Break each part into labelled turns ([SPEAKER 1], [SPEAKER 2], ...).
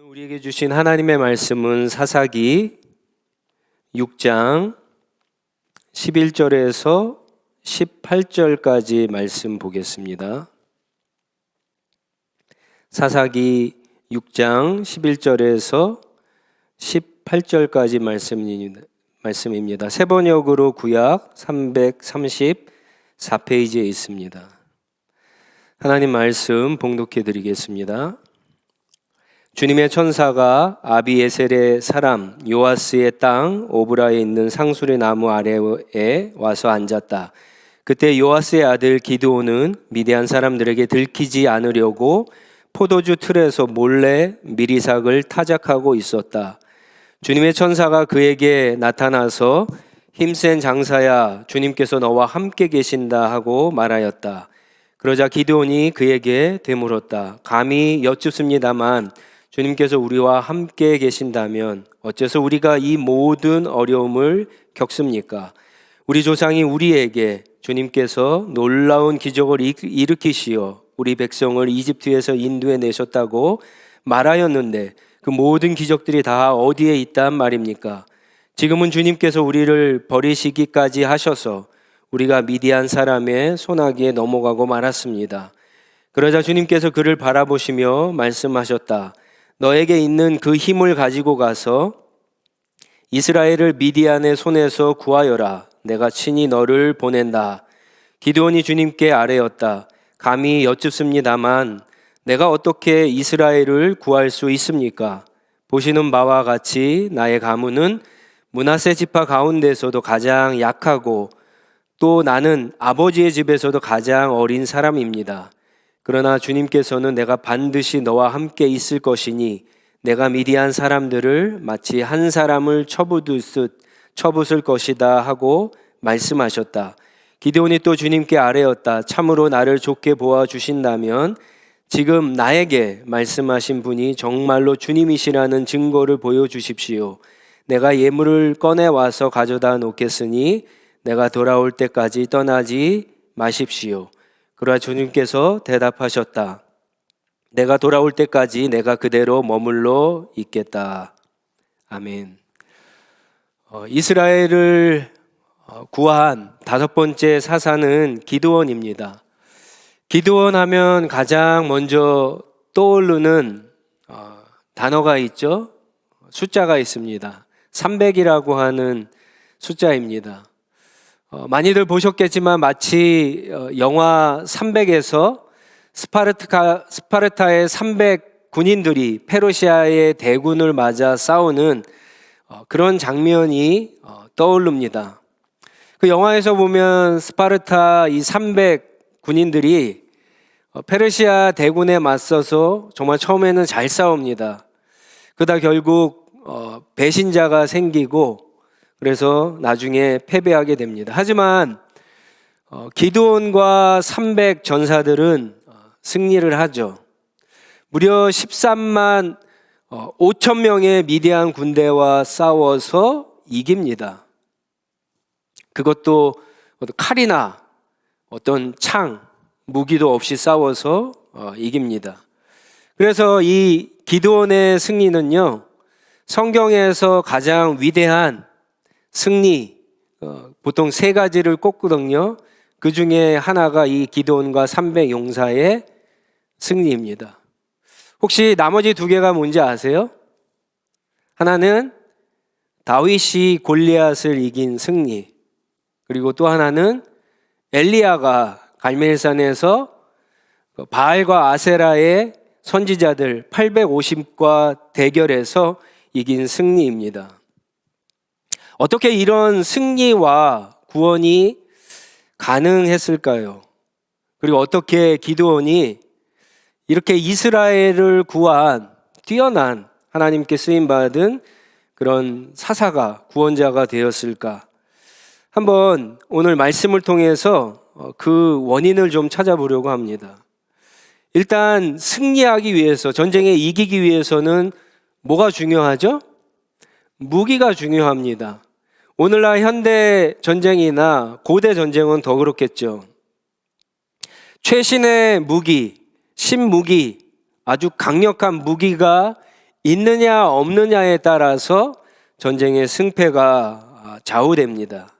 [SPEAKER 1] 우리에게 주신 하나님의 말씀은 사사기 6장 11절에서 18절까지 말씀 보겠습니다. 사사기 6장 11절에서 18절까지 말씀입니다. 새번역으로 구약 334페이지에 있습니다. 하나님 말씀 봉독해 드리겠습니다. 주님의 천사가 아비에셀의 사람 요아스의 땅 오브라에 있는 상수리 나무 아래에 와서 앉았다. 그때 요아스의 아들 기드온은 미디안 사람들에게 들키지 않으려고 포도주 틀에서 몰래 미리삭을 타작하고 있었다. 주님의 천사가 그에게 나타나서 힘센 장사야, 주님께서 너와 함께 계신다 하고 말하였다. 그러자 기드온이 그에게 되물었다. 감히 여쭙습니다만 주님께서 우리와 함께 계신다면 어째서 우리가 이 모든 어려움을 겪습니까? 우리 조상이 우리에게 주님께서 놀라운 기적을 일으키시어 우리 백성을 이집트에서 인도해 내셨다고 말하였는데 그 모든 기적들이 다 어디에 있단 말입니까? 지금은 주님께서 우리를 버리시기까지 하셔서 우리가 미디안 사람의 손아귀에 넘어가고 말았습니다. 그러자 주님께서 그를 바라보시며 말씀하셨다. 너에게 있는 그 힘을 가지고 가서 이스라엘을 미디안의 손에서 구하여라. 내가 친히 너를 보낸다. 기드온이 주님께 아뢰었다. 감히 여쭙습니다만 내가 어떻게 이스라엘을 구할 수 있습니까? 보시는 바와 같이 나의 가문은 므낫세 지파 가운데서도 가장 약하고 또 나는 아버지의 집에서도 가장 어린 사람입니다. 그러나 주님께서는 내가 반드시 너와 함께 있을 것이니 내가 미디안 사람들을 마치 한 사람을 쳐부듯 쳐부술 것이다 하고 말씀하셨다. 기드온이 또 주님께 아뢰었다. 참으로 나를 좋게 보아 주신다면 지금 나에게 말씀하신 분이 정말로 주님이시라는 증거를 보여주십시오. 내가 예물을 꺼내와서 가져다 놓겠으니 내가 돌아올 때까지 떠나지 마십시오. 그러나 주님께서 대답하셨다. 내가 돌아올 때까지 내가 그대로 머물러 있겠다. 아멘. 이스라엘을 구한 다섯 번째 사사는 기드온입니다. 기드온 하면 가장 먼저 떠오르는 단어가 있죠. 숫자가 있습니다. 300이라고 하는 숫자입니다. 많이들 보셨겠지만 마치 영화 300에서 스파르타의 300 군인들이 페르시아의 대군을 맞아 싸우는 그런 장면이 떠오릅니다. 그 영화에서 보면 스파르타 이 300 군인들이 페르시아 대군에 맞서서 정말 처음에는 잘 싸웁니다. 그러다 결국 배신자가 생기고 그래서 나중에 패배하게 됩니다. 하지만 기드온과 300 전사들은 승리를 하죠. 무려 13만 5천 명의 미디안 군대와 싸워서 이깁니다. 그것도 칼이나 어떤 창, 무기도 없이 싸워서 이깁니다. 그래서 이 기드온의 승리는요, 성경에서 가장 위대한 승리, 보통 세 가지를 꼽거든요. 그 중에 하나가 이 기드온과 300 용사의 승리입니다. 혹시 나머지 두 개가 뭔지 아세요? 하나는 다윗이 골리앗을 이긴 승리, 그리고 또 하나는 엘리야가 갈멜산에서 바알과 아세라의 선지자들 850과 대결해서 이긴 승리입니다. 어떻게 이런 승리와 구원이 가능했을까요? 그리고 어떻게 기드온이 이렇게 이스라엘을 구한 뛰어난 하나님께 쓰임받은 그런 사사가, 구원자가 되었을까? 한번 오늘 말씀을 통해서 그 원인을 좀 찾아보려고 합니다. 일단 승리하기 위해서, 전쟁에 이기기 위해서는 뭐가 중요하죠? 무기가 중요합니다. 오늘날 현대 전쟁이나 고대 전쟁은 더 그렇겠죠. 최신의 무기, 신무기, 아주 강력한 무기가 있느냐 없느냐에 따라서 전쟁의 승패가 좌우됩니다.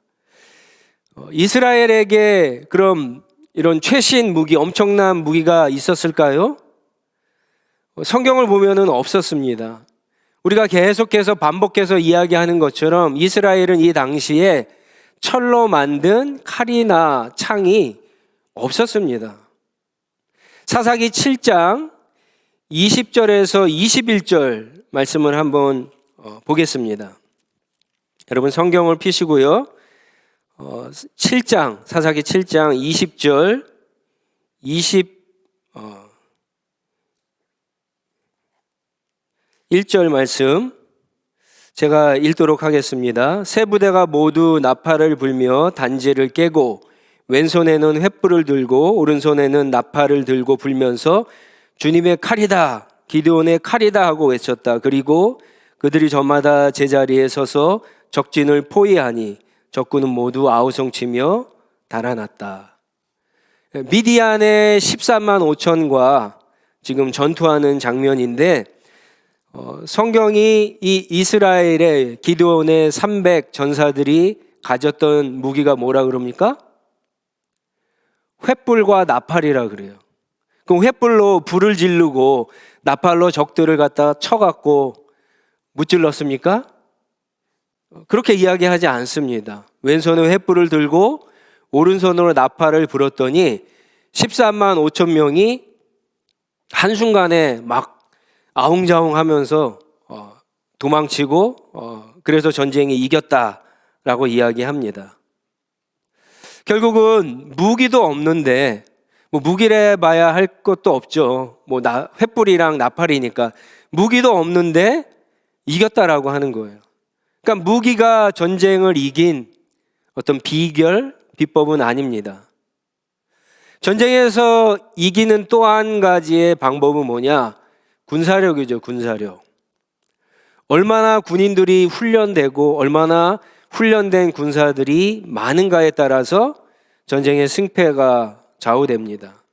[SPEAKER 1] 이스라엘에게 그럼 이런 최신 무기, 엄청난 무기가 있었을까요? 성경을 보면은 없었습니다. 우리가 계속해서 반복해서 이야기하는 것처럼 이스라엘은 이 당시에 철로 만든 칼이나 창이 없었습니다. 사사기 7장 20절에서 21절 말씀을 한번 보겠습니다. 여러분 성경을 펴시고요. 7장, 사사기 7장 20절, 21절 말씀 제가 읽도록 하겠습니다. 세 부대가 모두 나팔을 불며 단제를 깨고 왼손에는 횃불을 들고 오른손에는 나팔을 들고 불면서 주님의 칼이다, 기드온의 칼이다 하고 외쳤다. 그리고 그들이 저마다 제자리에 서서 적진을 포위하니 적군은 모두 아우성치며 달아났다. 미디안의 13만 5천과 지금 전투하는 장면인데 성경이 이 이스라엘의 기드온의 300 전사들이 가졌던 무기가 뭐라 그럽니까? 횃불과 나팔이라 그래요. 그럼 횃불로 불을 지르고 나팔로 적들을 갖다가 쳐갖고 무찔렀습니까? 그렇게 이야기하지 않습니다. 왼손에 횃불을 들고 오른손으로 나팔을 불었더니 13만 5천 명이 한순간에 막 아웅자웅 하면서 도망치고 그래서 전쟁에 이겼다라고 이야기합니다. 결국은 무기도 없는데 뭐 무기래 봐야 할 것도 없죠. 뭐 횃불이랑 나팔이니까 무기도 없는데 이겼다라고 하는 거예요. 그러니까 무기가 전쟁을 이긴 어떤 비법은 아닙니다. 전쟁에서 이기는 또 한 가지의 방법은 뭐냐? 군사력이죠, 군사력. 얼마나 군인들이 훈련되고 얼마나 훈련된 군사들이 많은가에 따라서 전쟁의 승패가 좌우됩니다.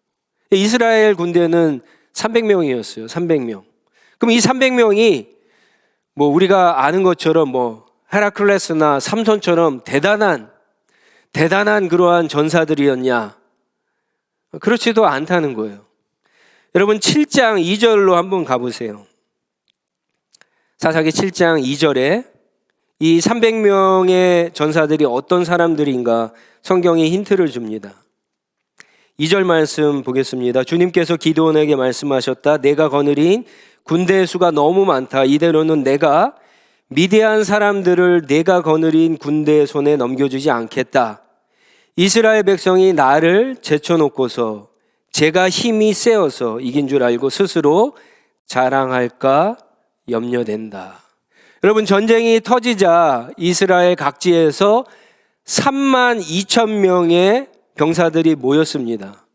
[SPEAKER 1] 이스라엘 군대는 300명이었어요. 300명. 그럼 이 300명이 뭐 우리가 아는 것처럼 뭐 헤라클레스나 삼손처럼 대단한 그러한 전사들이었냐? 그렇지도 않다는 거예요. 여러분 7장 2절로 한번 가보세요. 사사기 7장 2절에 이 300명의 전사들이 어떤 사람들인가 성경이 힌트를 줍니다. 2절 말씀 보겠습니다. 주님께서 기드온에게 말씀하셨다. 내가 거느린 군대의 수가 너무 많다. 이대로는 내가 미디안 사람들을 내가 거느린 군대의 손에 넘겨주지 않겠다. 이스라엘 백성이 나를 제쳐놓고서 제가 힘이 세어서 이긴 줄 알고 스스로 자랑할까 염려된다. 여러분 전쟁이 터지자 이스라엘 각지에서 3만 2천 명의 병사들이 모였습니다.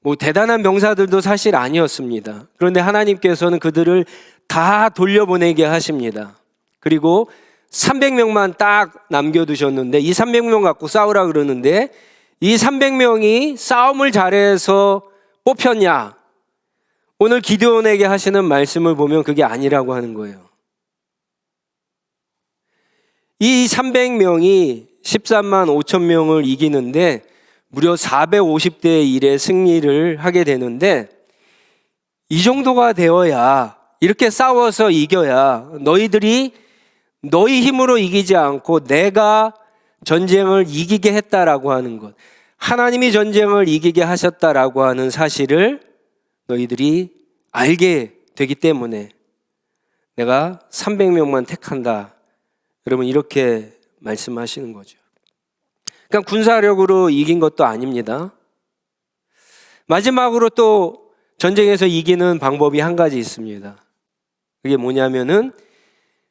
[SPEAKER 1] 뭐 대단한 병사들도 사실 아니었습니다. 그런데 하나님께서는 그들을 다 돌려보내게 하십니다. 그리고 300명만 딱 남겨두셨는데 이 300명 갖고 싸우라 그러는데 이 300명이 싸움을 잘해서 뽑혔냐? 오늘 기드온에게 하시는 말씀을 보면 그게 아니라고 하는 거예요. 이 300명이 13만 5천 명을 이기는데 무려 450대 1의 승리를 하게 되는데 이 정도가 되어야 이렇게 싸워서 이겨야 너희들이 너희 힘으로 이기지 않고 내가 전쟁을 이기게 했다라고 하는 것, 하나님이 전쟁을 이기게 하셨다라고 하는 사실을 너희들이 알게 되기 때문에 내가 300명만 택한다. 여러분 이렇게 말씀하시는 거죠. 그러니까 군사력으로 이긴 것도 아닙니다. 마지막으로 또 전쟁에서 이기는 방법이 한 가지 있습니다. 그게 뭐냐면은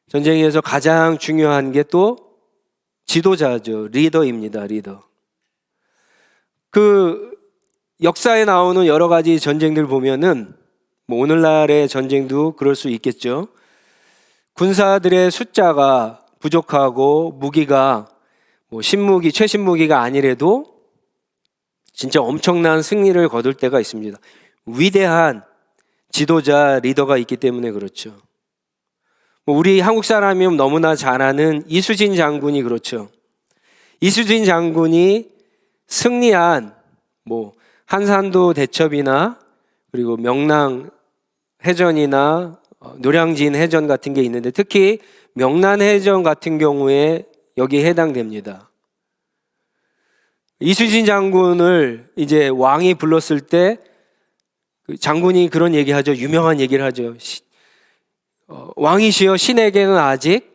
[SPEAKER 1] 전쟁에서 가장 중요한 게 또 지도자죠. 리더입니다. 리더. 그 역사에 나오는 여러 가지 전쟁들 보면은 뭐 오늘날의 전쟁도 그럴 수 있겠죠. 군사들의 숫자가 부족하고 무기가 뭐 신무기, 최신무기가 아니래도 진짜 엄청난 승리를 거둘 때가 있습니다. 위대한 지도자, 리더가 있기 때문에 그렇죠. 우리 한국 사람이면 너무나 잘 아는 이수진 장군이 그렇죠. 이수진 장군이 승리한 한산도 대첩이나 그리고 명랑 해전이나 노량진 해전 같은 게 있는데 특히 명란 해전 같은 경우에 여기에 해당됩니다. 이수진 장군을 이제 왕이 불렀을 때 장군이 그런 얘기하죠. 유명한 얘기를 하죠. 왕이시여, 신에게는 아직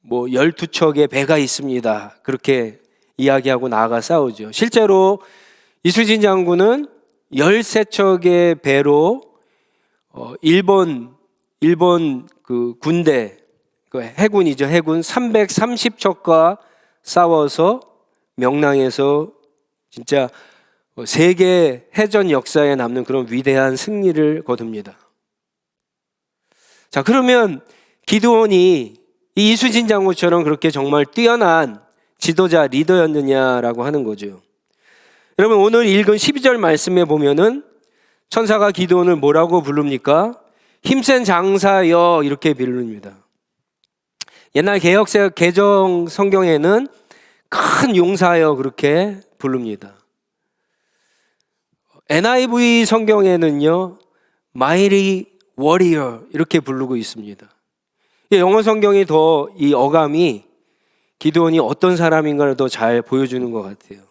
[SPEAKER 1] 12척의 배가 있습니다. 그렇게 이야기하고 나아가 싸우죠. 실제로 이수진 장군은 13척의 배로 일본 그 군대, 그 해군이죠. 해군 330척과 싸워서 명랑에서 진짜 세계 해전 역사에 남는 그런 위대한 승리를 거둡니다. 자, 그러면 기드온이 이 이수진 장군처럼 그렇게 정말 뛰어난 지도자, 리더였느냐라고 하는 거죠. 여러분, 오늘 읽은 12절 말씀에 보면은 천사가 기드온을 뭐라고 부릅니까? 힘센 장사여, 이렇게 부릅니다. 옛날 개정 성경에는 큰 용사여, 그렇게 부릅니다. NIV 성경에는요, Mighty Warrior 이렇게 부르고 있습니다. 영어 성경이 더 이 어감이 기드온이 어떤 사람인가를 더 잘 보여주는 것 같아요.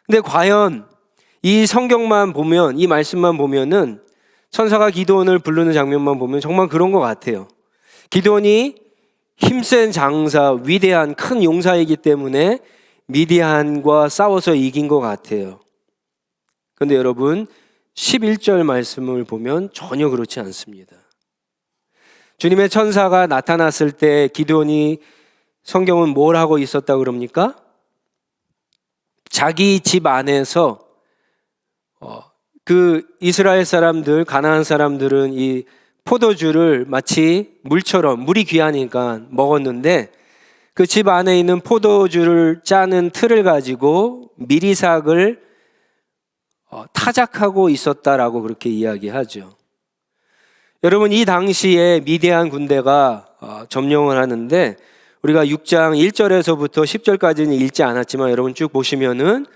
[SPEAKER 1] 근데 과연 이 성경만 보면, 이 말씀만 보면은 천사가 기드온을 부르는 장면만 보면 정말 그런 것 같아요. 기드온이 힘센 장사, 위대한 큰 용사이기 때문에 미디안과 싸워서 이긴 것 같아요. 그런데 여러분, 11절 말씀을 보면 전혀 그렇지 않습니다. 주님의 천사가 나타났을 때 기드온이 성경은 뭘 하고 있었다고 그럽니까? 자기 집 안에서 그 이스라엘 사람들, 가나안 사람들은 이 포도주를 마치 물처럼, 물이 귀하니까 먹었는데 그 집 안에 있는 포도주를 짜는 틀을 가지고 미리삭을 타작하고 있었다라고 그렇게 이야기하죠. 여러분, 이 당시에 미디안 군대가 점령을 하는데 우리가 6장 1절에서부터 10절까지는 읽지 않았지만 여러분 쭉 보시면은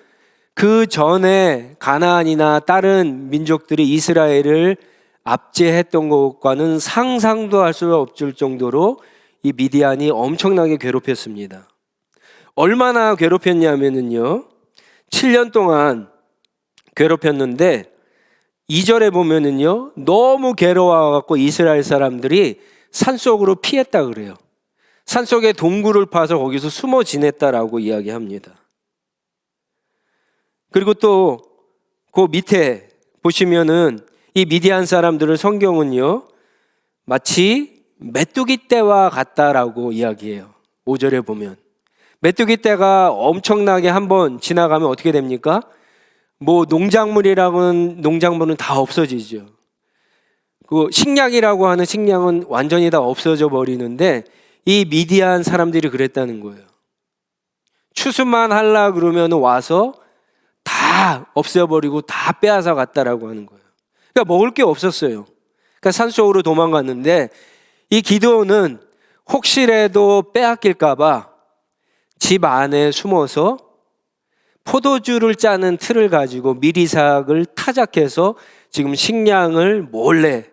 [SPEAKER 1] 그 전에 가나안이나 다른 민족들이 이스라엘을 압제했던 것과는 상상도 할 수 없을 정도로 이 미디안이 엄청나게 괴롭혔습니다. 얼마나 괴롭혔냐면요, 7년 동안 괴롭혔는데 2절에 보면은요, 너무 괴로워갖고 이스라엘 사람들이 산속으로 피했다 그래요. 산속에 동굴을 파서 거기서 숨어 지냈다라고 이야기합니다. 그리고 또 그 밑에 보시면은 이 미디안 사람들을 성경은요, 마치 메뚜기 떼와 같다라고 이야기해요. 5절에 보면 메뚜기 떼가 엄청나게 한번 지나가면 어떻게 됩니까? 농작물은 다 없어지죠. 그 식량이라고 하는 식량은 완전히 다 없어져 버리는데 이 미디안 사람들이 그랬다는 거예요. 추수만 하려 그러면 와서 다 없애버리고 다 빼앗아 갔다라고 하는 거예요. 그러니까 먹을 게 없었어요. 그러니까 산속으로 도망갔는데 이 기드온은 혹시라도 빼앗길까봐 집 안에 숨어서 포도주를 짜는 틀을 가지고 미리삭을 타작해서 지금 식량을 몰래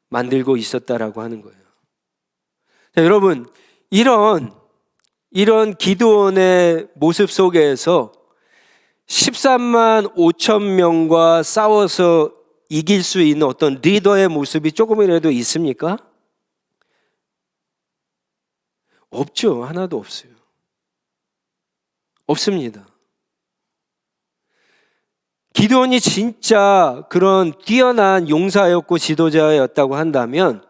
[SPEAKER 1] 만들고 있었다라고 하는 거예요. 자, 여러분, 이런 기드온의 모습 속에서 13만 5천 명과 싸워서 이길 수 있는 어떤 리더의 모습이 조금이라도 있습니까? 없죠. 하나도 없어요. 없습니다. 기드온이 진짜 그런 뛰어난 용사였고 지도자였다고 한다면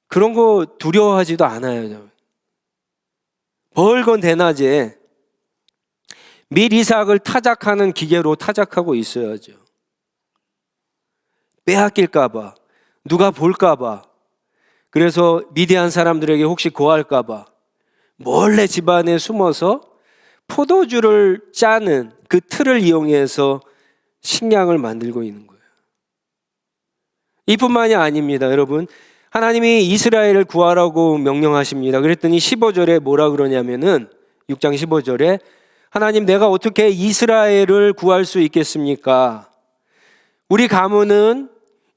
[SPEAKER 1] 그런 거 두려워하지도 않아요. 벌건 대낮에 미리삭을 타작하는 기계로 타작하고 있어야죠. 빼앗길까봐, 누가 볼까봐, 그래서 미디안 사람들에게 혹시 고할까봐 몰래 집안에 숨어서 포도주를 짜는 그 틀을 이용해서 식량을 만들고 있는 거예요. 이뿐만이 아닙니다. 여러분, 하나님이 이스라엘을 구하라고 명령하십니다. 그랬더니 15절에 뭐라 그러냐면은 6장 15절에 하나님, 내가 어떻게 이스라엘을 구할 수 있겠습니까? 우리 가문은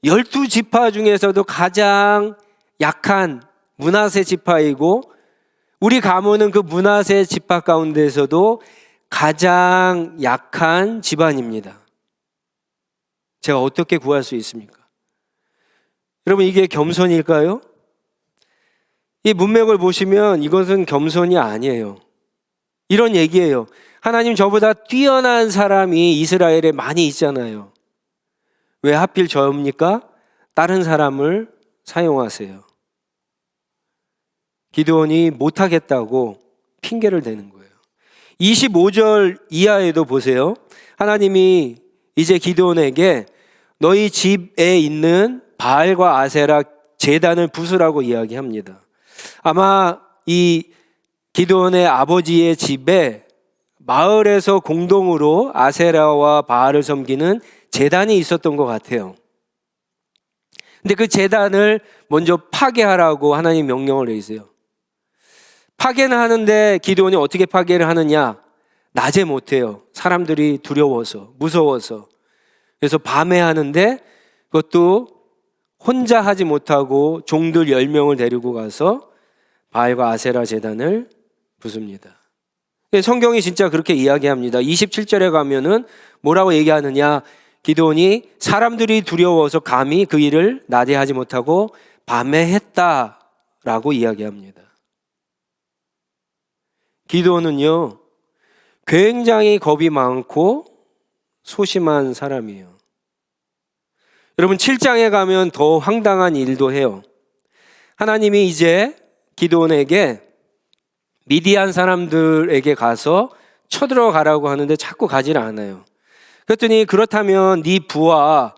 [SPEAKER 1] 12지파 중에서도 가장 약한 므낫세 지파이고 우리 가문은 그 므낫세 지파 가운데서도 가장 약한 집안입니다. 제가 어떻게 구할 수 있습니까? 여러분, 이게 겸손일까요? 이 문맥을 보시면 이것은 겸손이 아니에요. 이런 얘기예요. 하나님, 저보다 뛰어난 사람이 이스라엘에 많이 있잖아요. 왜 하필 저입니까? 다른 사람을 사용하세요. 기드온이 못하겠다고 핑계를 대는 거예요. 25절 이하에도 보세요. 하나님이 이제 기드온에게 너희 집에 있는 바알과 아세라 제단을 부수라고 이야기합니다. 아마 이 기드온의 아버지의 집에 마을에서 공동으로 아세라와 바알을 섬기는 제단이 있었던 것 같아요. 근데 그 제단을 먼저 파괴하라고 하나님 명령을 내리세요. 파괴는 하는데 기드온이 어떻게 파괴를 하느냐? 낮에 못해요. 사람들이 두려워서, 무서워서. 그래서 밤에 하는데 그것도 혼자 하지 못하고 종들 10명을 데리고 가서 바알과 아세라 제단을 부숩니다. 성경이 진짜 그렇게 이야기합니다. 27절에 가면은 뭐라고 얘기하느냐? 기드온이 사람들이 두려워서 감히 그 일을 낮에 하지 못하고 밤에 했다라고 이야기합니다. 기드온은요, 굉장히 겁이 많고 소심한 사람이에요. 여러분, 7장에 가면 더 황당한 일도 해요. 하나님이 이제 기드온에게 미디안 사람들에게 가서 쳐들어가라고 하는데 자꾸 가지를 않아요. 그랬더니 그렇다면 네 부하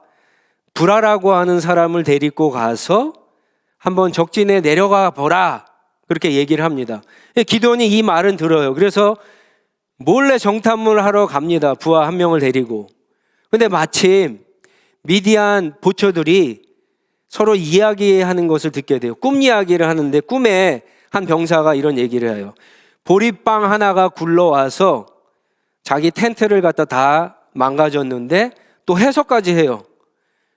[SPEAKER 1] 브라라고 하는 사람을 데리고 가서 한번 적진에 내려가 보라, 그렇게 얘기를 합니다. 기드온이 이 말은 들어요. 그래서 몰래 정탐을 하러 갑니다. 부하 한 명을 데리고. 근데 마침 미디안 보초들이 서로 이야기하는 것을 듣게 돼요. 꿈 이야기를 하는데 꿈에 한 병사가 이런 얘기를 해요. 보리빵 하나가 굴러와서 자기 텐트를 갖다 다 망가졌는데 또 해석까지 해요.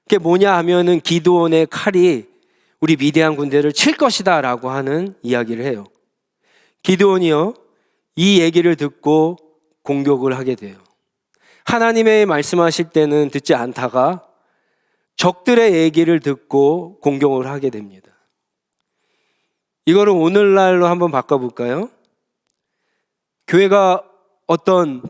[SPEAKER 1] 그게 뭐냐 하면은 기드온의 칼이 우리 미디안 군대를 칠 것이다 라고 하는 이야기를 해요. 기드온이요, 이 얘기를 듣고 공격을 하게 돼요. 하나님의 말씀하실 때는 듣지 않다가 적들의 얘기를 듣고 공격을 하게 됩니다. 이거를 오늘날로 한번 바꿔볼까요? 교회가 어떤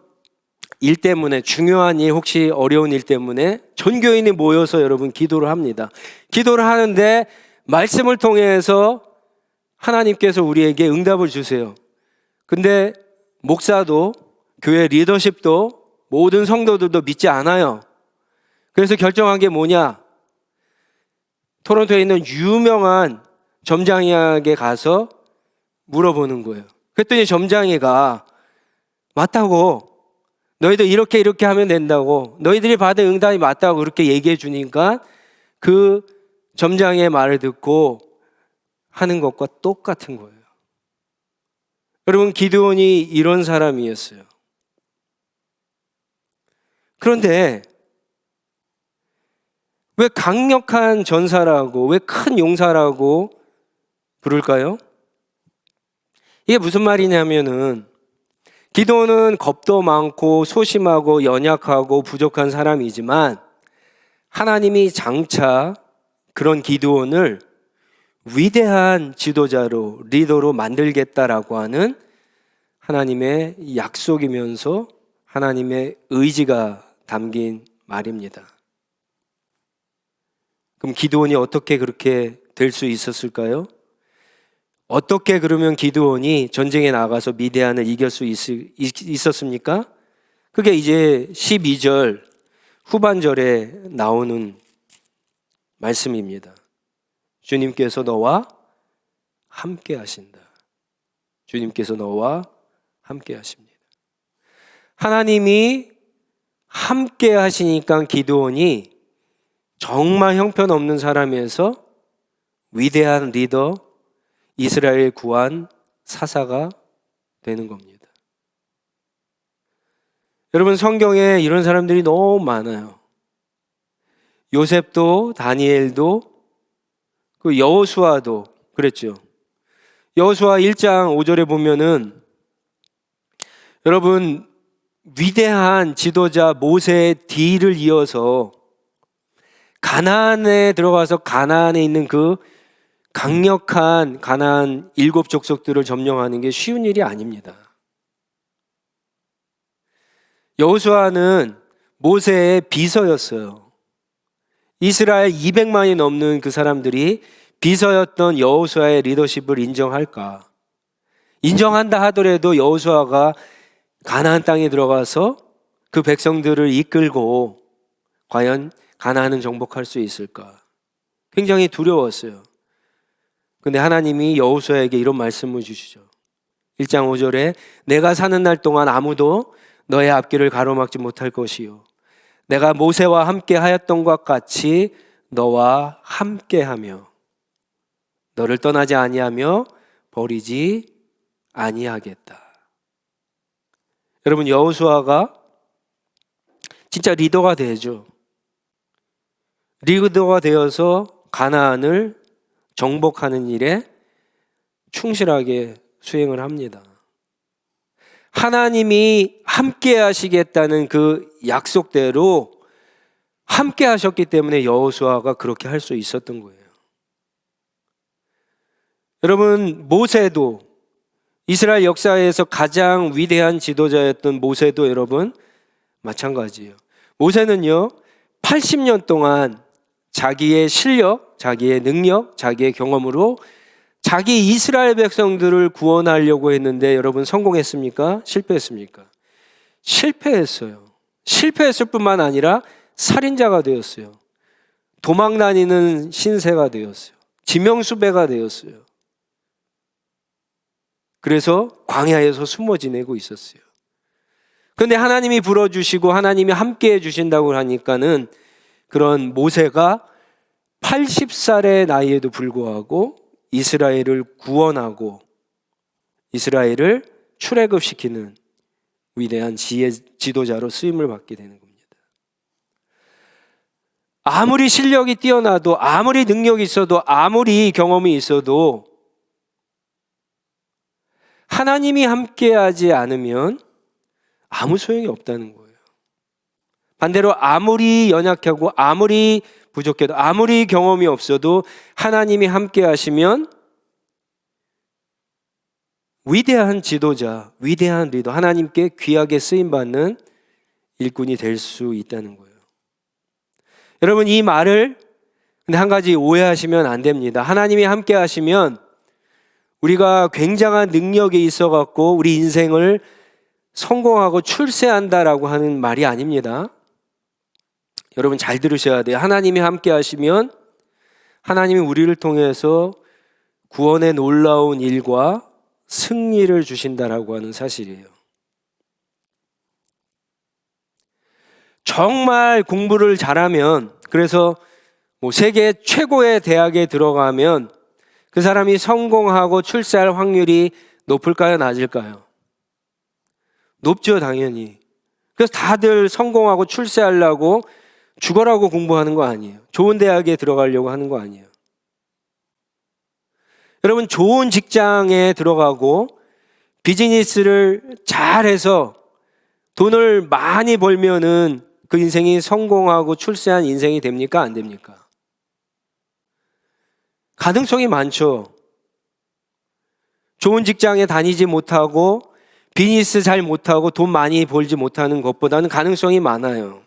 [SPEAKER 1] 일 때문에, 중요한 일, 혹시 어려운 일 때문에 전 교인이 모여서 여러분 기도를 합니다. 기도를 하는데 말씀을 통해서 하나님께서 우리에게 응답을 주세요. 근데 목사도, 교회 리더십도, 모든 성도들도 믿지 않아요. 그래서 결정한 게 뭐냐? 토론토에 있는 유명한 점장에게 가서 물어보는 거예요. 그랬더니 점장이가 맞다고, 너희들 이렇게 하면 된다고, 너희들이 받은 응답이 맞다고 그렇게 얘기해 주니까 그 점장의 말을 듣고 하는 것과 똑같은 거예요. 여러분, 기드온이 이런 사람이었어요. 그런데 왜 강력한 전사라고, 왜 큰 용사라고 부를까요? 이게 무슨 말이냐면은 기드온은 겁도 많고 소심하고 연약하고 부족한 사람이지만 하나님이 장차 그런 기드온을 위대한 지도자로, 리더로 만들겠다라고 하는 하나님의 약속이면서 하나님의 의지가 담긴 말입니다. 그럼 기드온이 어떻게 그렇게 될 수 있었을까요? 어떻게 그러면 기드온이 전쟁에 나가서 미디안을 이길 수 있었습니까? 그게 이제 12절 후반절에 나오는 말씀입니다. 주님께서 너와 함께 하신다. 주님께서 너와 함께 하십니다. 하나님이 함께 하시니까 기드온이 정말 형편없는 사람에서 위대한 리더, 이스라엘 구한 사사가 되는 겁니다. 여러분, 성경에 이런 사람들이 너무 많아요. 요셉도, 다니엘도, 그 여호수아도 그랬죠. 여호수아 1장 5절에 보면은 여러분, 위대한 지도자 모세의 뒤를 이어서 가나안에 들어가서 가나안에 있는 그 강력한 가나안 7 족속들을 점령하는 게 쉬운 일이 아닙니다. 여호수아는 모세의 비서였어요. 이스라엘 200만이 넘는 그 사람들이 비서였던 여호수아의 리더십을 인정할까? 인정한다 하더라도 여호수아가 가나안 땅에 들어가서 그 백성들을 이끌고 과연 가나안은 정복할 수 있을까? 굉장히 두려웠어요. 근데 하나님이 여호수아에게 이런 말씀을 주시죠. 1장 5절에 내가 사는 날 동안 아무도 너의 앞길을 가로막지 못할 것이요 내가 모세와 함께 하였던 것 같이 너와 함께 하며 너를 떠나지 아니하며 버리지 아니하겠다. 여러분, 여호수아가 진짜 리더가 되죠. 리더가 되어서 가나안을 정복하는 일에 충실하게 수행을 합니다. 하나님이 함께 하시겠다는 그 약속대로 함께 하셨기 때문에 여호수아가 그렇게 할 수 있었던 거예요. 여러분, 모세도 이스라엘 역사에서 가장 위대한 지도자였던 모세도 여러분 마찬가지예요. 모세는요 80년 동안 자기의 실력, 자기의 능력, 자기의 경험으로 자기 이스라엘 백성들을 구원하려고 했는데 여러분 성공했습니까? 실패했습니까? 실패했어요. 실패했을 뿐만 아니라 살인자가 되었어요. 도망다니는 신세가 되었어요. 지명수배가 되었어요. 그래서 광야에서 숨어 지내고 있었어요. 그런데 하나님이 불어주시고 하나님이 함께 해주신다고 하니까는 그런 모세가 80살의 나이에도 불구하고 이스라엘을 구원하고 이스라엘을 출애굽시키는 위대한 지도자로 쓰임을 받게 되는 겁니다. 아무리 실력이 뛰어나도 아무리 능력이 있어도 아무리 경험이 있어도 하나님이 함께하지 않으면 아무 소용이 없다는 거예요. 반대로 아무리 연약하고 아무리 부족해도 아무리 경험이 없어도 하나님이 함께 하시면 위대한 지도자, 위대한 리더, 하나님께 귀하게 쓰임받는 일꾼이 될 수 있다는 거예요. 여러분, 이 말을 근데 한 가지 오해하시면 안 됩니다. 하나님이 함께 하시면 우리가 굉장한 능력이 있어갖고 우리 인생을 성공하고 출세한다라고 하는 말이 아닙니다. 여러분 잘 들으셔야 돼요. 하나님이 함께 하시면 하나님이 우리를 통해서 구원의 놀라운 일과 승리를 주신다라고 하는 사실이에요. 정말 공부를 잘하면, 그래서 세계 최고의 대학에 들어가면 그 사람이 성공하고 출세할 확률이 높을까요? 낮을까요? 높죠, 당연히. 그래서 다들 성공하고 출세하려고 죽어라고 공부하는 거 아니에요. 좋은 대학에 들어가려고 하는 거 아니에요. 여러분, 좋은 직장에 들어가고 비즈니스를 잘해서 돈을 많이 벌면은 그 인생이 성공하고 출세한 인생이 됩니까? 안 됩니까? 가능성이 많죠. 좋은 직장에 다니지 못하고 비즈니스 잘 못하고 돈 많이 벌지 못하는 것보다는 가능성이 많아요.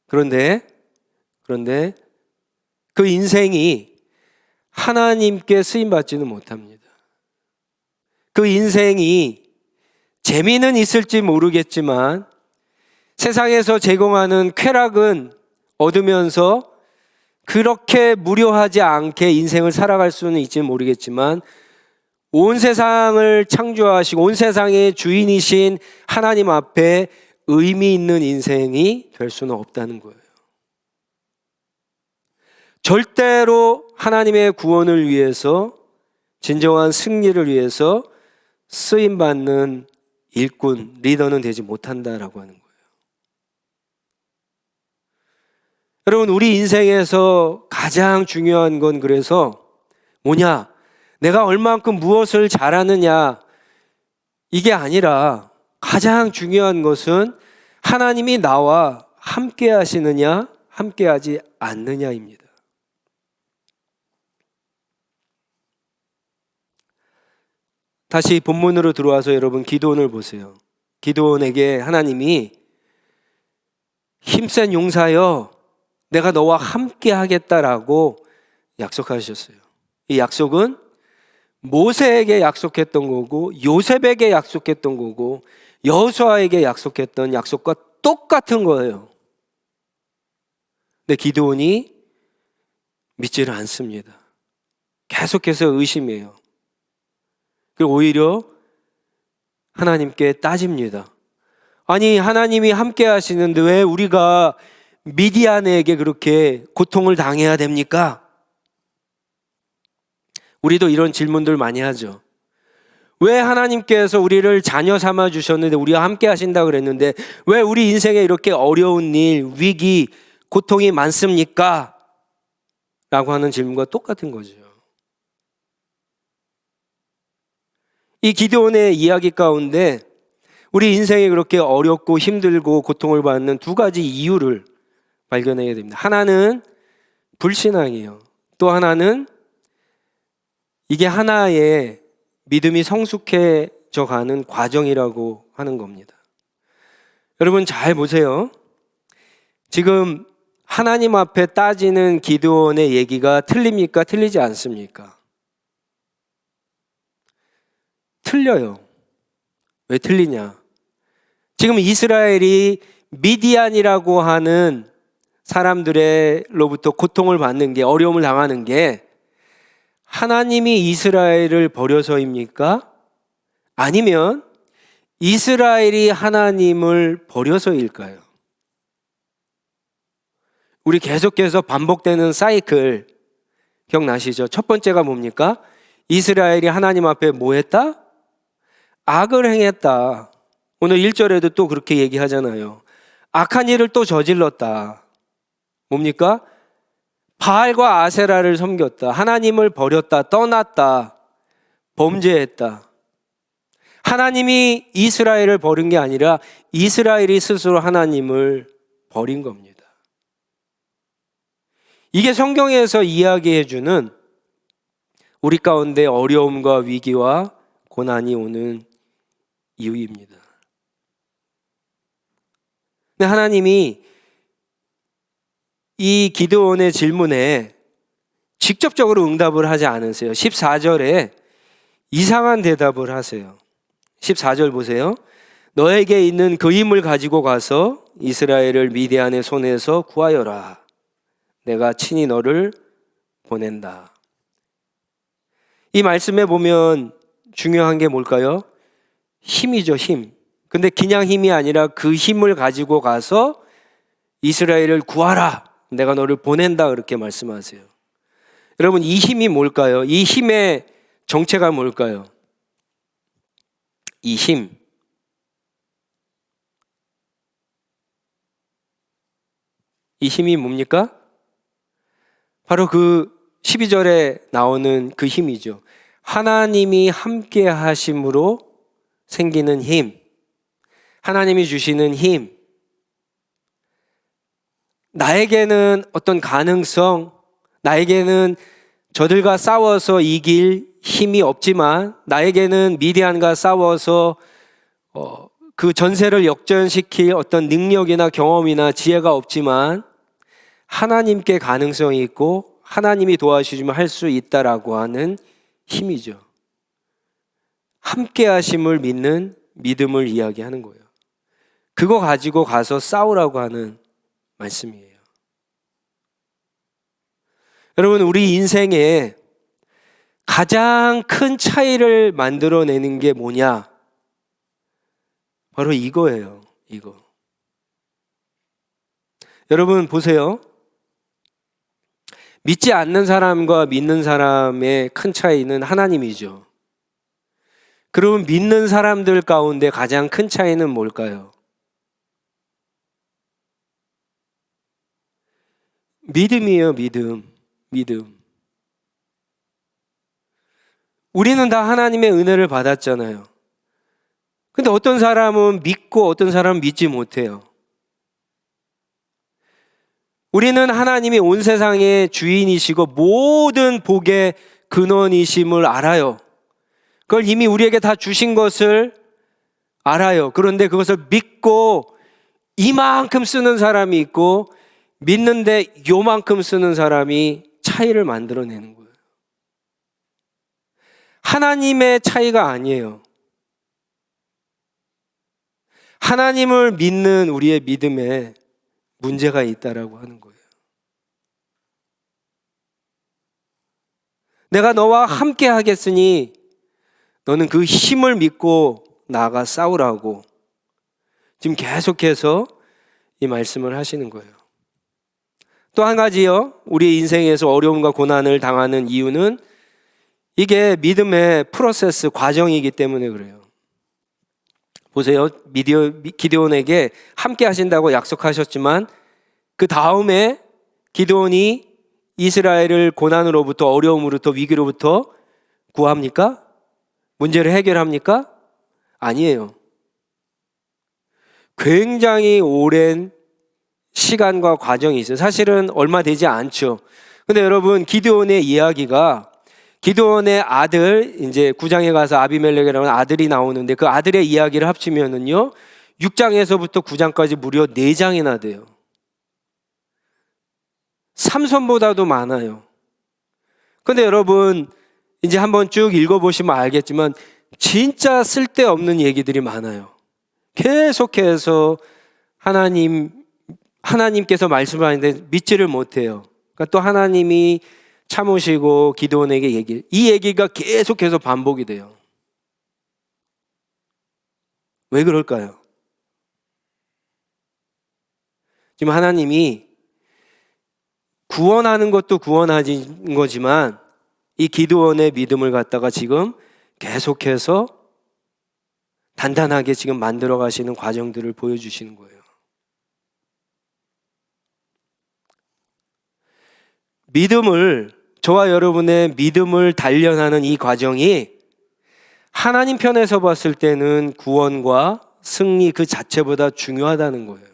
[SPEAKER 1] 그런데 그 인생이 하나님께 쓰임받지는 못합니다. 그 인생이 재미는 있을지 모르겠지만 세상에서 제공하는 쾌락은 얻으면서 그렇게 무료하지 않게 인생을 살아갈 수는 있지는 모르겠지만 온 세상을 창조하시고 온 세상의 주인이신 하나님 앞에 의미 있는 인생이 될 수는 없다는 거예요. 절대로 하나님의 구원을 위해서, 진정한 승리를 위해서 쓰임받는 일꾼, 리더는 되지 못한다라고 하는 거예요. 여러분, 우리 인생에서 가장 중요한 건 그래서 뭐냐? 내가 얼만큼 무엇을 잘하느냐, 이게 아니라 가장 중요한 것은 하나님이 나와 함께 하시느냐, 함께 하지 않느냐입니다. 다시 본문으로 들어와서 여러분 기드온을 보세요. 기드온에게 하나님이 힘센 용사여, 내가 너와 함께 하겠다라고 약속하셨어요. 이 약속은 모세에게 약속했던 거고, 요셉에게 약속했던 거고, 여호수아에게 약속했던 약속과 똑같은 거예요. 근데 기드온이 믿지를 않습니다. 계속해서 의심해요. 그리고 오히려 하나님께 따집니다. 아니, 하나님이 함께 하시는데 왜 우리가 미디안에게 그렇게 고통을 당해야 됩니까? 우리도 이런 질문들 많이 하죠. 왜 하나님께서 우리를 자녀 삼아 주셨는데, 우리와 함께 하신다 그랬는데 왜 우리 인생에 이렇게 어려운 일, 위기, 고통이 많습니까? 라고 하는 질문과 똑같은 거죠. 이 기드온의 이야기 가운데 우리 인생에 그렇게 어렵고 힘들고 고통을 받는 두 가지 이유를 발견해야 됩니다. 하나는 불신앙이에요. 또 하나는 이게 하나의 믿음이 성숙해져 가는 과정이라고 하는 겁니다. 여러분 잘 보세요. 지금 하나님 앞에 따지는 기드온의 얘기가 틀립니까? 틀리지 않습니까? 틀려요. 왜 틀리냐? 지금 이스라엘이 미디안이라고 하는 사람들로부터 고통을 받는 게, 어려움을 당하는 게 하나님이 이스라엘을 버려서입니까? 아니면 이스라엘이 하나님을 버려서일까요? 우리 계속해서 반복되는 사이클 기억나시죠? 첫 번째가 뭡니까? 이스라엘이 하나님 앞에 뭐 했다? 악을 행했다. 오늘 1절에도 또 그렇게 얘기하잖아요. 악한 일을 또 저질렀다. 뭡니까? 바알과 아세라를 섬겼다. 하나님을 버렸다. 떠났다. 범죄했다. 하나님이 이스라엘을 버린 게 아니라 이스라엘이 스스로 하나님을 버린 겁니다. 이게 성경에서 이야기해주는 우리 가운데 어려움과 위기와 고난이 오는 이유입니다. 근데 하나님이 이 기드온의 질문에 직접적으로 응답을 하지 않으세요. 14절에 이상한 대답을 하세요. 14절 보세요. 너에게 있는 그 힘을 가지고 가서 이스라엘을 미디안의 손에서 구하여라. 내가 친히 너를 보낸다. 이 말씀에 보면 중요한 게 뭘까요? 힘이죠, 힘. 근데 그냥 힘이 아니라 그 힘을 가지고 가서 이스라엘을 구하라. 내가 너를 보낸다. 그렇게 말씀하세요. 여러분, 이 힘이 뭘까요? 이 힘의 정체가 뭘까요? 이 힘. 이 힘이 뭡니까? 바로 그 12절에 나오는 그 힘이죠. 하나님이 함께 하심으로 생기는 힘. 하나님이 주시는 힘. 나에게는 어떤 가능성, 나에게는 저들과 싸워서 이길 힘이 없지만, 나에게는 미디안과 싸워서 그 전세를 역전시킬 어떤 능력이나 경험이나 지혜가 없지만 하나님께 가능성이 있고 하나님이 도와주시면 할 수 있다라고 하는 힘이죠. 함께 하심을 믿는 믿음을 이야기하는 거예요. 그거 가지고 가서 싸우라고 하는 말씀이에요. 여러분, 우리 인생에 가장 큰 차이를 만들어내는 게 뭐냐? 바로 이거예요. 이거. 여러분 보세요. 믿지 않는 사람과 믿는 사람의 큰 차이는 하나님이죠. 그러면 믿는 사람들 가운데 가장 큰 차이는 뭘까요? 믿음이에요, 믿음. 믿음. 우리는 다 하나님의 은혜를 받았잖아요. 근데 어떤 사람은 믿고 어떤 사람은 믿지 못해요. 우리는 하나님이 온 세상의 주인이시고 모든 복의 근원이심을 알아요. 그걸 이미 우리에게 다 주신 것을 알아요. 그런데 그것을 믿고 이만큼 쓰는 사람이 있고 믿는데 요만큼 쓰는 사람이 차이를 만들어내는 거예요. 하나님의 차이가 아니에요. 하나님을 믿는 우리의 믿음에 문제가 있다라고 하는 거예요. 내가 너와 함께 하겠으니 너는 그 힘을 믿고 나아가 싸우라고 지금 계속해서 이 말씀을 하시는 거예요. 또 한 가지요. 우리 인생에서 어려움과 고난을 당하는 이유는 이게 믿음의 프로세스, 과정이기 때문에 그래요. 보세요. 기드온에게 함께 하신다고 약속하셨지만 그 다음에 기드온이 이스라엘을 고난으로부터, 어려움으로부터, 위기로부터 구합니까? 문제를 해결합니까? 아니에요. 굉장히 오랜 시간과 과정이 있어요. 사실은 얼마 되지 않죠. 근데 여러분, 기드온의 이야기가 기드온의 아들, 이제 9장에 가서 아비멜렉이라는 아들이 나오는데 그 아들의 이야기를 합치면은요, 6장에서부터 9장까지 무려 4장이나 돼요. 삼손보다도 많아요. 근데 여러분, 이제 한번 쭉 읽어보시면 알겠지만 진짜 쓸데없는 얘기들이 많아요. 계속해서 하나님께서 말씀하는데 믿지를 못해요. 그러니까 또 하나님이 참으시고 기드온에게 이 얘기가 계속해서 반복이 돼요. 왜 그럴까요? 지금 하나님이 구원하는 것도 구원하신 거지만 이 기드온의 믿음을 갖다가 지금 계속해서 단단하게 지금 만들어 가시는 과정들을 보여주시는 거예요. 저와 여러분의 믿음을 단련하는 이 과정이 하나님 편에서 봤을 때는 구원과 승리 그 자체보다 중요하다는 거예요.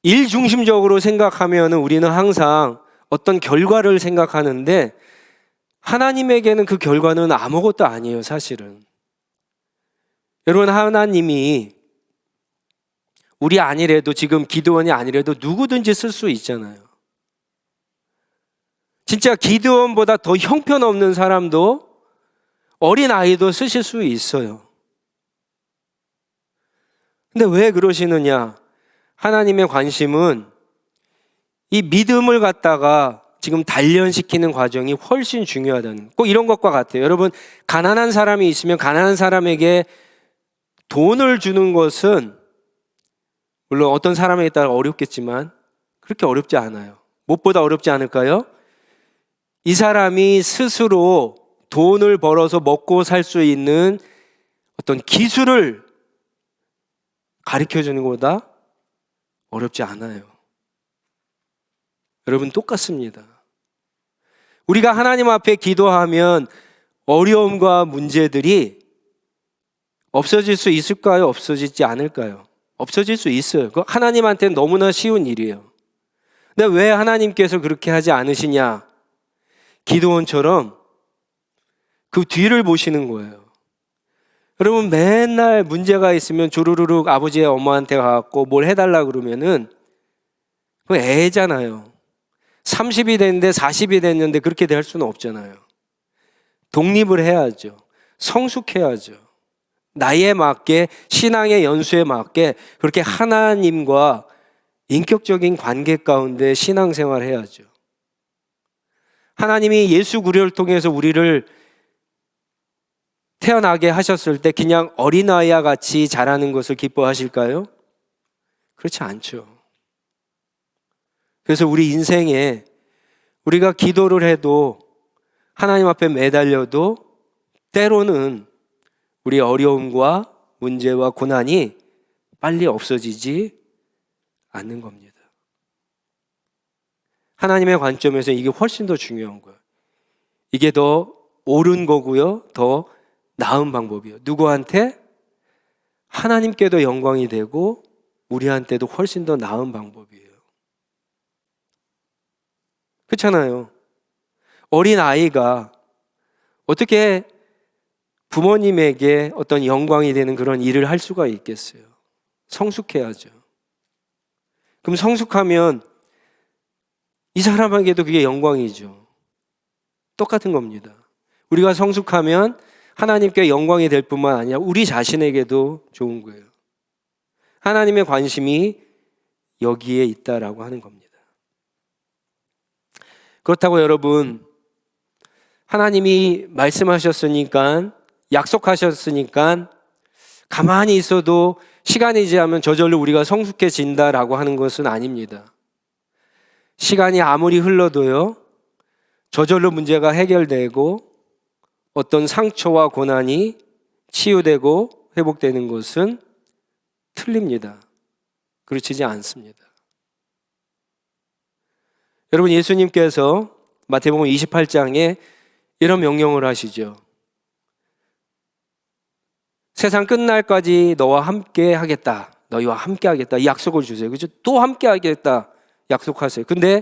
[SPEAKER 1] 일 중심적으로 생각하면 우리는 항상 어떤 결과를 생각하는데 하나님에게는 그 결과는 아무것도 아니에요, 사실은. 여러분, 하나님이 우리 아니래도, 지금 기드온이 아니래도 누구든지 쓸 수 있잖아요. 진짜 기드온보다 더 형편없는 사람도, 어린 아이도 쓰실 수 있어요. 근데 왜 그러시느냐? 하나님의 관심은 이 믿음을 갖다가 지금 단련시키는 과정이 훨씬 중요하다는, 꼭 이런 것과 같아요. 여러분, 가난한 사람이 있으면 가난한 사람에게 돈을 주는 것은 물론 어떤 사람에 따라 어렵겠지만 그렇게 어렵지 않아요. 무엇보다 어렵지 않을까요? 이 사람이 스스로 돈을 벌어서 먹고 살 수 있는 어떤 기술을 가르쳐 주는 것보다 어렵지 않아요. 여러분, 똑같습니다. 우리가 하나님 앞에 기도하면 어려움과 문제들이 없어질 수 있을까요? 없어지지 않을까요? 없어질 수 있어요. 그거 하나님한테는 너무나 쉬운 일이에요. 근데 왜 하나님께서 그렇게 하지 않으시냐? 기드온처럼 그 뒤를 보시는 거예요. 여러분, 맨날 문제가 있으면 조르르륵 아버지의 엄마한테 가갖고 뭘 해달라 그러면은 그거 애잖아요. 30이 됐는데 40이 됐는데 그렇게 될 수는 없잖아요. 독립을 해야죠. 성숙해야죠. 나이에 맞게, 신앙의 연수에 맞게 그렇게 하나님과 인격적인 관계 가운데 신앙생활을 해야죠. 하나님이 예수 그리스도를 통해서 우리를 태어나게 하셨을 때 그냥 어린아이와 같이 자라는 것을 기뻐하실까요? 그렇지 않죠. 그래서 우리 인생에 우리가 기도를 해도 하나님 앞에 매달려도 때로는 우리 어려움과 문제와 고난이 빨리 없어지지 않는 겁니다. 하나님의 관점에서 이게 훨씬 더 중요한 거예요. 이게 더 옳은 거고요. 더 나은 방법이에요. 누구한테? 하나님께도 영광이 되고 우리한테도 훨씬 더 나은 방법이에요. 그렇잖아요. 어린 아이가 어떻게 부모님에게 어떤 영광이 되는 그런 일을 할 수가 있겠어요? 성숙해야죠. 그럼 성숙하면 이 사람에게도 그게 영광이죠. 똑같은 겁니다. 우리가 성숙하면 하나님께 영광이 될 뿐만 아니라 우리 자신에게도 좋은 거예요. 하나님의 관심이 여기에 있다라고 하는 겁니다. 그렇다고 여러분, 하나님이 말씀하셨으니까, 약속하셨으니까 가만히 있어도 시간이 지나면 저절로 우리가 성숙해진다라고 하는 것은 아닙니다. 시간이 아무리 흘러도요, 저절로 문제가 해결되고 어떤 상처와 고난이 치유되고 회복되는 것은 틀립니다. 그렇지 않습니다. 여러분, 예수님께서 마태복음 28장에 이런 명령을 하시죠. 세상 끝날까지 너와 함께 하겠다. 너희와 함께 하겠다. 이 약속을 주세요. 그죠? 또 함께 하겠다. 약속하세요. 근데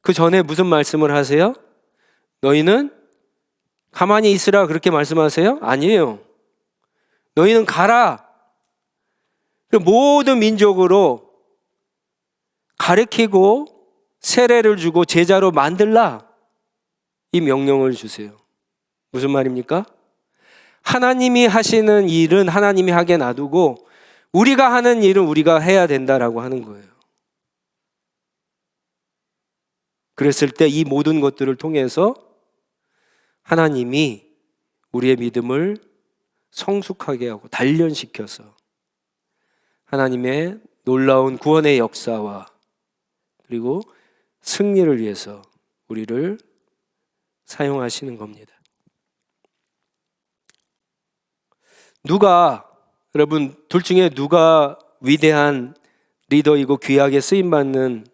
[SPEAKER 1] 그 전에 무슨 말씀을 하세요? 너희는 가만히 있으라 그렇게 말씀하세요? 아니에요. 너희는 가라. 모든 민족으로 가르치고 세례를 주고 제자로 만들라. 이 명령을 주세요. 무슨 말입니까? 하나님이 하시는 일은 하나님이 하게 놔두고 우리가 하는 일은 우리가 해야 된다라고 하는 거예요. 그랬을 때 이 모든 것들을 통해서 하나님이 우리의 믿음을 성숙하게 하고 단련시켜서 하나님의 놀라운 구원의 역사와 그리고 승리를 위해서 우리를 사용하시는 겁니다. 여러분 둘 중에 누가 위대한 리더이고 귀하게 쓰임받는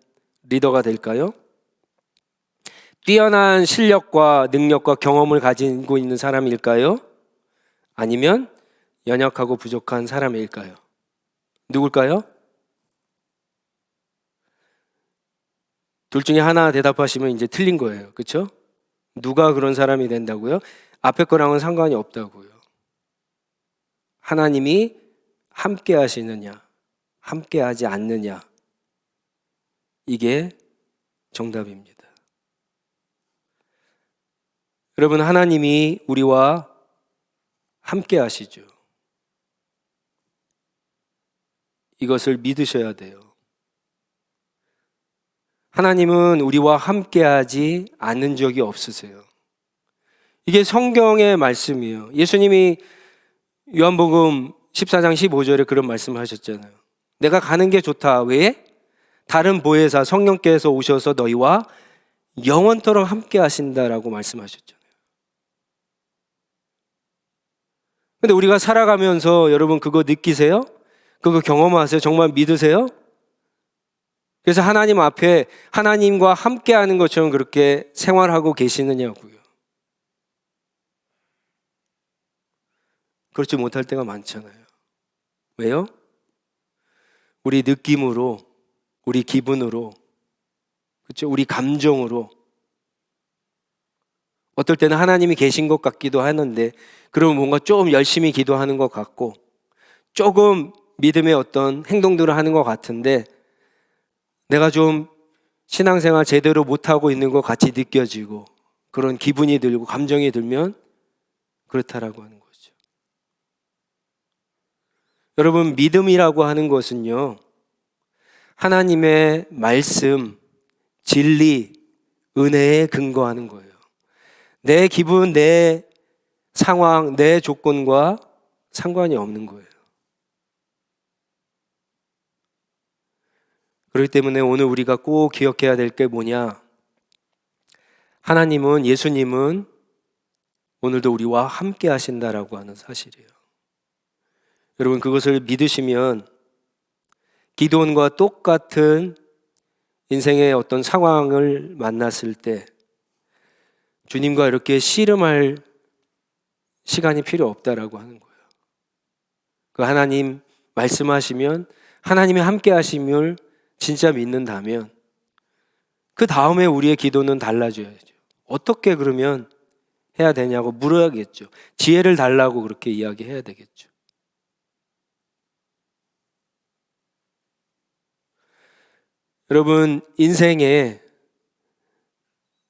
[SPEAKER 1] 리더가 될까요? 뛰어난 실력과 능력과 경험을 가지고 있는 사람일까요? 아니면 연약하고 부족한 사람일까요? 누굴까요? 둘 중에 하나 대답하시면 이제 틀린 거예요. 그렇죠? 누가 그런 사람이 된다고요? 앞에 거랑은 상관이 없다고요. 하나님이 함께 하시느냐, 함께 하지 않느냐, 이게 정답입니다. 여러분, 하나님이 우리와 함께 하시죠. 이것을 믿으셔야 돼요. 하나님은 우리와 함께 하지 않는 적이 없으세요. 이게 성경의 말씀이에요. 예수님이 요한복음 14장 15절에 그런 말씀을 하셨잖아요. 내가 가는 게 좋다. 왜? 다른 보혜사 성령께서 오셔서 너희와 영원토록 함께 하신다라고 말씀하셨잖아요. 근데 우리가 살아가면서 여러분 그거 느끼세요? 그거 경험하세요? 정말 믿으세요? 그래서 하나님 앞에 하나님과 함께 하는 것처럼 그렇게 생활하고 계시느냐고요. 그렇지 못할 때가 많잖아요. 왜요? 우리 느낌으로, 우리 기분으로, 그렇죠? 우리 감정으로 어떨 때는 하나님이 계신 것 같기도 하는데 그러면 뭔가 좀 열심히 기도하는 것 같고 조금 믿음의 어떤 행동들을 하는 것 같은데 내가 좀 신앙생활 제대로 못하고 있는 것 같이 느껴지고 그런 기분이 들고 감정이 들면 그렇다라고 하는 거죠. 여러분, 믿음이라고 하는 것은요, 하나님의 말씀, 진리, 은혜에 근거하는 거예요. 내 기분, 내 상황, 내 조건과 상관이 없는 거예요. 그렇기 때문에 오늘 우리가 꼭 기억해야 될 게 뭐냐? 하나님은, 예수님은 오늘도 우리와 함께 하신다라고 하는 사실이에요. 여러분, 그것을 믿으시면 기드온과 똑같은 인생의 어떤 상황을 만났을 때 주님과 이렇게 씨름할 시간이 필요 없다라고 하는 거예요. 그 하나님 말씀하시면, 하나님이 함께 하심을 진짜 믿는다면 그 다음에 우리의 기도는 달라져야죠. 어떻게 그러면 해야 되냐고 물어야겠죠. 지혜를 달라고 그렇게 이야기해야 되겠죠. 여러분, 인생의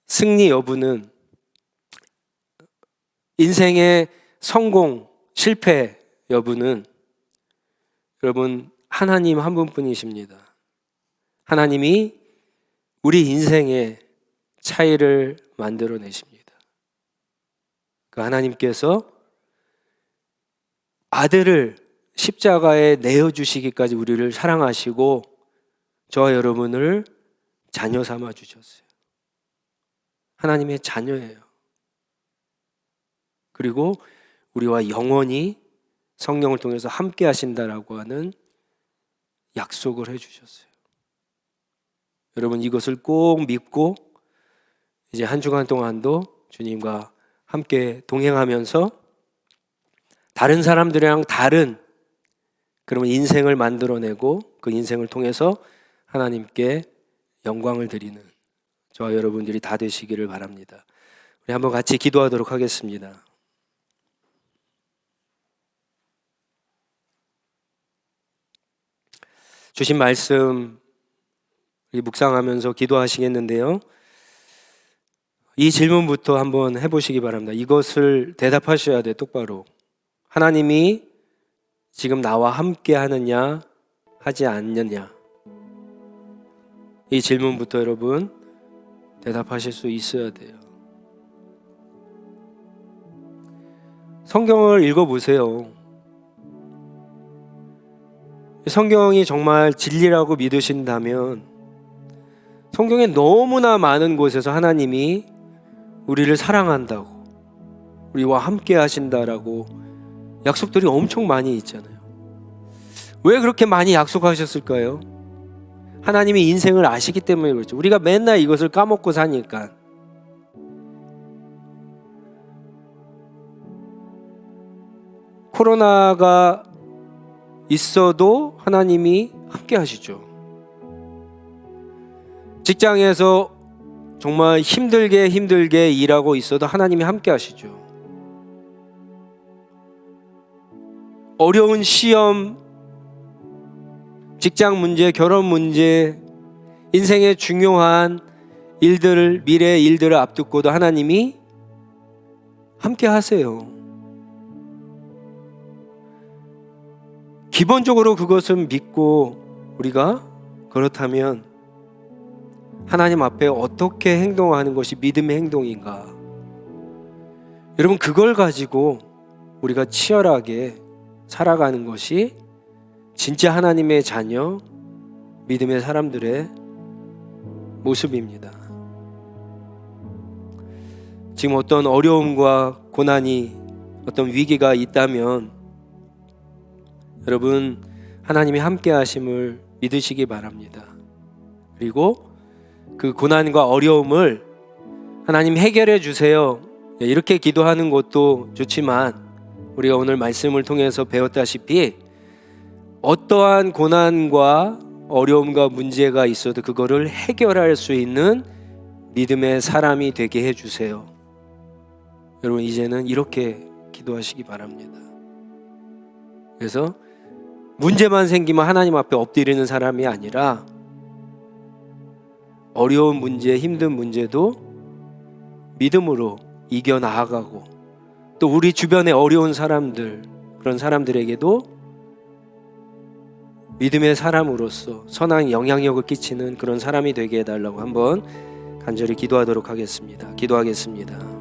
[SPEAKER 1] 승리 여부는, 인생의 성공, 실패 여부는 여러분 하나님 한 분뿐이십니다. 하나님이 우리 인생의 차이를 만들어내십니다. 그 하나님께서 아들을 십자가에 내어주시기까지 우리를 사랑하시고 저와 여러분을 자녀 삼아 주셨어요. 하나님의 자녀예요. 그리고 우리와 영원히 성령을 통해서 함께 하신다라고 하는 약속을 해주셨어요. 여러분, 이것을 꼭 믿고 이제 한 주간 동안도 주님과 함께 동행하면서 다른 사람들이랑 다른 그런 인생을 만들어내고 그 인생을 통해서 하나님께 영광을 드리는 저와 여러분들이 다 되시기를 바랍니다. 우리 한번 같이 기도하도록 하겠습니다. 주신 말씀 묵상하면서 기도하시겠는데요. 이 질문부터 한번 해보시기 바랍니다. 이것을 대답하셔야 돼요. 똑바로. 하나님이 지금 나와 함께 하느냐 하지 않느냐, 이 질문부터 여러분 대답하실 수 있어야 돼요. 성경을 읽어보세요. 성경이 정말 진리라고 믿으신다면 성경에 너무나 많은 곳에서 하나님이 우리를 사랑한다고, 우리와 함께 하신다라고 약속들이 엄청 많이 있잖아요. 왜 그렇게 많이 약속하셨을까요? 하나님이 인생을 아시기 때문에 그렇죠. 우리가 맨날 이것을 까먹고 사니까. 코로나가 있어도 하나님이 함께 하시죠. 직장에서 정말 힘들게 일하고 있어도 하나님이 함께 하시죠. 어려운 시험, 직장 문제, 결혼 문제, 인생의 중요한 일들을, 미래의 일들을 앞두고도 하나님이 함께 하세요. 기본적으로 그것은 믿고 우리가 그렇다면 하나님 앞에 어떻게 행동하는 것이 믿음의 행동인가? 여러분, 그걸 가지고 우리가 치열하게 살아가는 것이 진짜 하나님의 자녀, 믿음의 사람들의 모습입니다. 지금 어떤 어려움과 고난이, 어떤 위기가 있다면 여러분, 하나님이 함께 하심을 믿으시기 바랍니다. 그리고 그 고난과 어려움을 하나님 해결해 주세요, 이렇게 기도하는 것도 좋지만 우리가 오늘 말씀을 통해서 배웠다시피 어떠한 고난과 어려움과 문제가 있어도 그거를 해결할 수 있는 믿음의 사람이 되게 해주세요. 여러분, 이제는 이렇게 기도하시기 바랍니다. 그래서 문제만 생기면 하나님 앞에 엎드리는 사람이 아니라 어려운 문제, 힘든 문제도 믿음으로 이겨나가고, 또 우리 주변에 어려운 사람들, 그런 사람들에게도 믿음의 사람으로서 선한 영향력을 끼치는 그런 사람이 되게 해달라고 한번 간절히 기도하도록 하겠습니다. 기도하겠습니다.